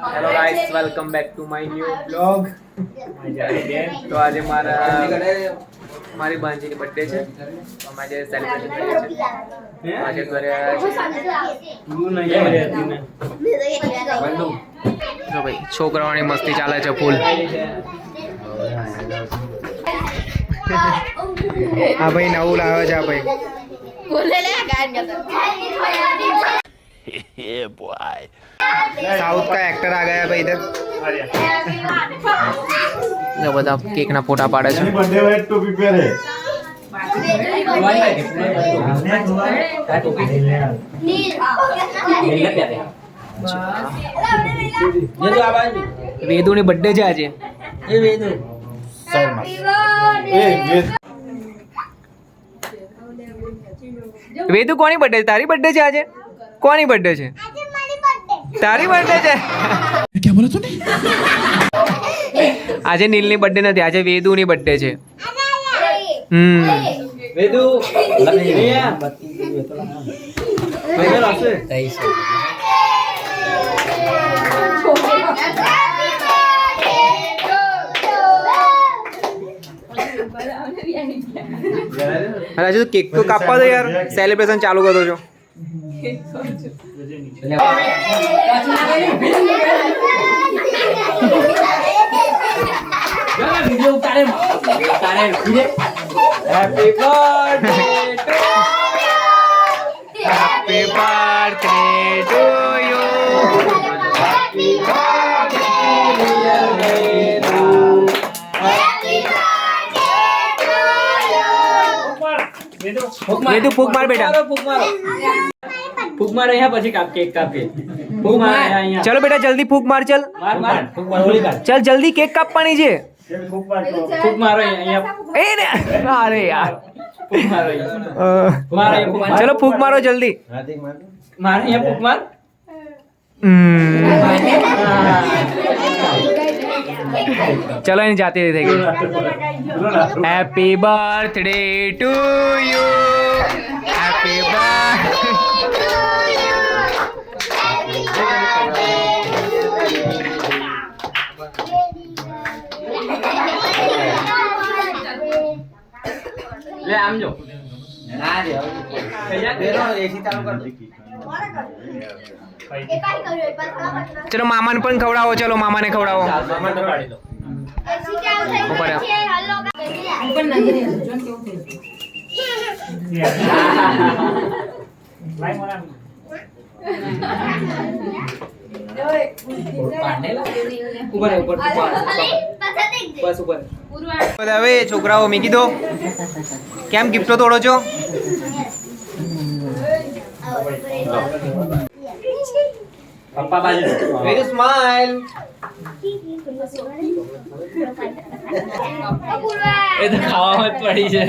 Hello guys, welcome back to my new blog. તો આજે મારી બાંજીની બર્થડે છે, તો અમે આજે સેલિબ્રેશન કરીએ છીએ. આજે ઘરે આવ્યા છે. જો ભાઈ છોકરાઓની મસ્તી ચાલે છે ફૂલ. હા ભાઈ, નવું લાવ્યો છે આ ભાઈ. साउथ का एक्टर आ गया भाई इधर. जो બધા કેક ના ફોટા પાડે છે. વેદુ ની બર્થડે છે આજે. એ વેદુ વેદુ કોની બર્થડે છે? તારી બર્થડે છે આજે? કોની બર્થડે છે? તારી બર્થડે છે? क्या बोला तूने? આજે નીલની બર્થડે નથી, આજે વેદુની બર્થડે છે. વેદુ હજુ કેક તો કાપવા દો યાર, સેલિબ્રેશન ચાલુ કરો છો. Happy birthday to you. Happy birthday dear Vedu. Vedu फूक मार बेटा. फूक मार यहाँ પછી કાપ કેક કાપીએ. ફૂક માર અહીંયા. ચલો બેટા જલ્દી ફૂક માર. ચલ માર માર ફૂક માર ઓલી કાપ. ચલ જલ્દી કેક કાપવાની છે. ફૂક માર ફૂક મારો અહીંયા. એ ને અરે યાર ફૂક મારો અહીંયા. ચલો ફૂક મારો જલ્દી. માર અહીંયા ફૂક માર. चलो इन जाते थे. Happy birthday to you. Happy birthday. ले आम जो ना रे तेरो एसी चालू कर दे. चलो मामा ने पण खवડાવો. चलो मामा ने खवડાવો. मामा ने પાડી દો. એસી ચાલુ થઈ ગઈ છે. હલો પણ નહીં રે જોન કેવું થઈ. ભાઈ મોરા ઉપર બસ ઉપર. હવે છોકરાઓ મીકી દો. કેમ ગિફ્ટો તોડો છો? પપ્પા બાજુ. Very smile. એ તો ખાવામાં જ પડી છે.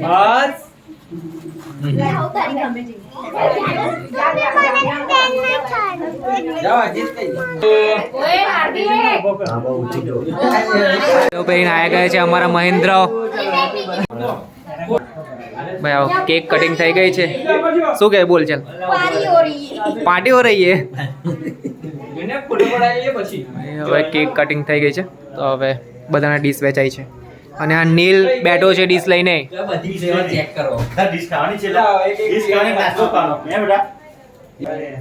બસ પહેરીને આયા ગયા છે અમારા મહેન્દ્ર ભાઈ. આવો કેક કટિંગ થઈ ગઈ છે. શું કહે? બોલ. ચાલ પાર્ટી હો રહી है. હવે કેક કટિંગ થઈ ગઈ છે, તો હવે બધાના ડીશ વેચાય છે. અને આ નીલ બેઠો છે ડીશ લઈને.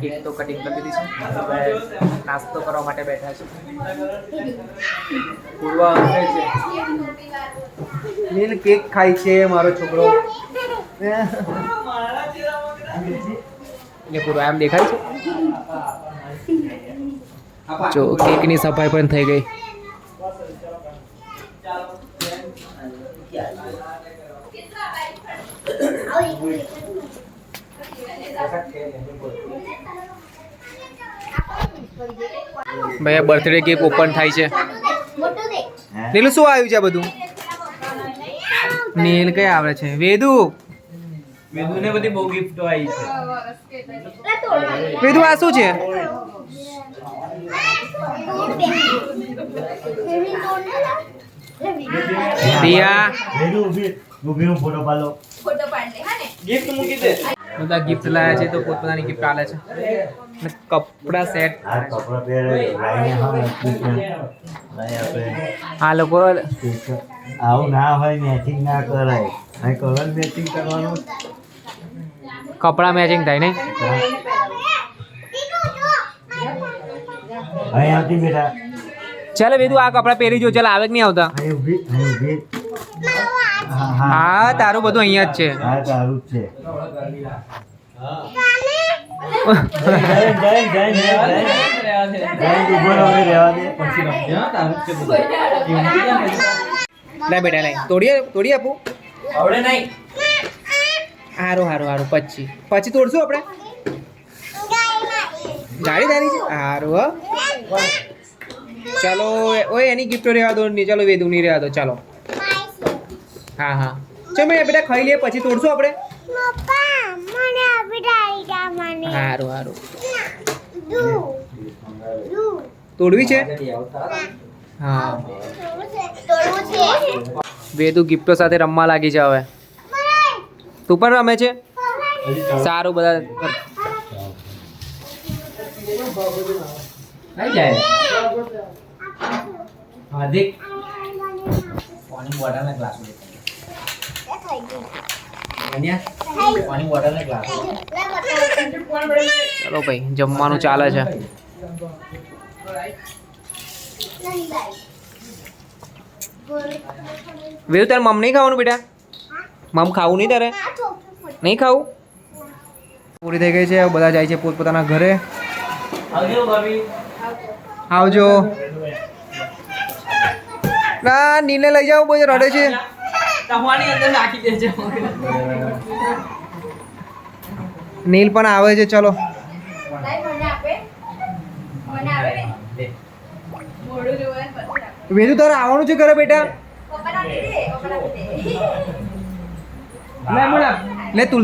કેક તો કટિંગ કરી દીધી છે, હવે નાસ્તો કરવા માટે બેઠા છે. પૂર્વા હસે છે. નીલ કેક ખાય છે મારો છોકરો. ને પૂર્વા એમ દેખાય છે. જો કેકની સફાઈ પણ થઈ ગઈ. ભાઈ બર્થડે કેક ઓપન થાય છે. નીલુ શું આવ્યું છે આ બધું? નીલ કઈ આવે છે? વેદુ વેદુને બધી બહુ ગિફ્ટો આવી છે. વેદુ આ શું છે? રિયા વેદુ ઊભી ઊભી ફોટો પાડો. ફોટો પાડ લે. હા ને ગિફ્ટ મૂકી દે. બધા ગિફ્ટ લાયા છે તો પોતપોતાની ગિફ્ટ આલે છે અને કપડા સેટ આ કપડા પહેરે લાઈને હા આપણે આ લોકો આવું ના હોય મેચિંગ ના કરાય અહીં કલર મેચિંગ કરવાનું કપડા મેચિંગ થાય નહીં અહીં આવતી બેટા ચાલો વેદુ આ કપડા પહેરી જો ચાલ આવે કે નહીં આવતા અહીં ઊભી હા તારું બધું અહીંયા જ છે હા તારું જ છે લે બેટા લે તોડી આપું આવડે નહીં હારું પછી તોડશું આપણે ગાડી તારી છે હારું હો ચાલો ઓય એની ગિફ્ટો રહેવા દો નહીં ચાલો વેદુ નહીં રહેવા દો ચાલો હા ચાલ મેં બેટા ખાઈ લઈએ પછી તોડશું આપણે હારું તોડવી છે હા વેદુ ગિફ્ટો સાથે રમવા લાગી છે હવે તું પણ રમે છે સારું બધા નહીં જાય હાર્દિક પાણી બોટલના ગ્લાસ પાણી બોટલના ગ્લાસ ચલો ભાઈ જમવાનું ચાલે છે વેદુ તારે મમ નહીં ખાવાનું બેટા મમ ખાવું નહીં તારે નહીં ખાવું પૂરી થઈ ગઈ છે હવે બધા જાય છે પોતપોતાના ઘરે આવજો ભાભી આવજો ના નીને લઈ જાઓ બહુ રડે છે તમારી અંદર નાખી દેજો નીલ પણ આવે છે ચલો વેદુ તારે આવવાનું છે ઘરે બેટા લે તુલ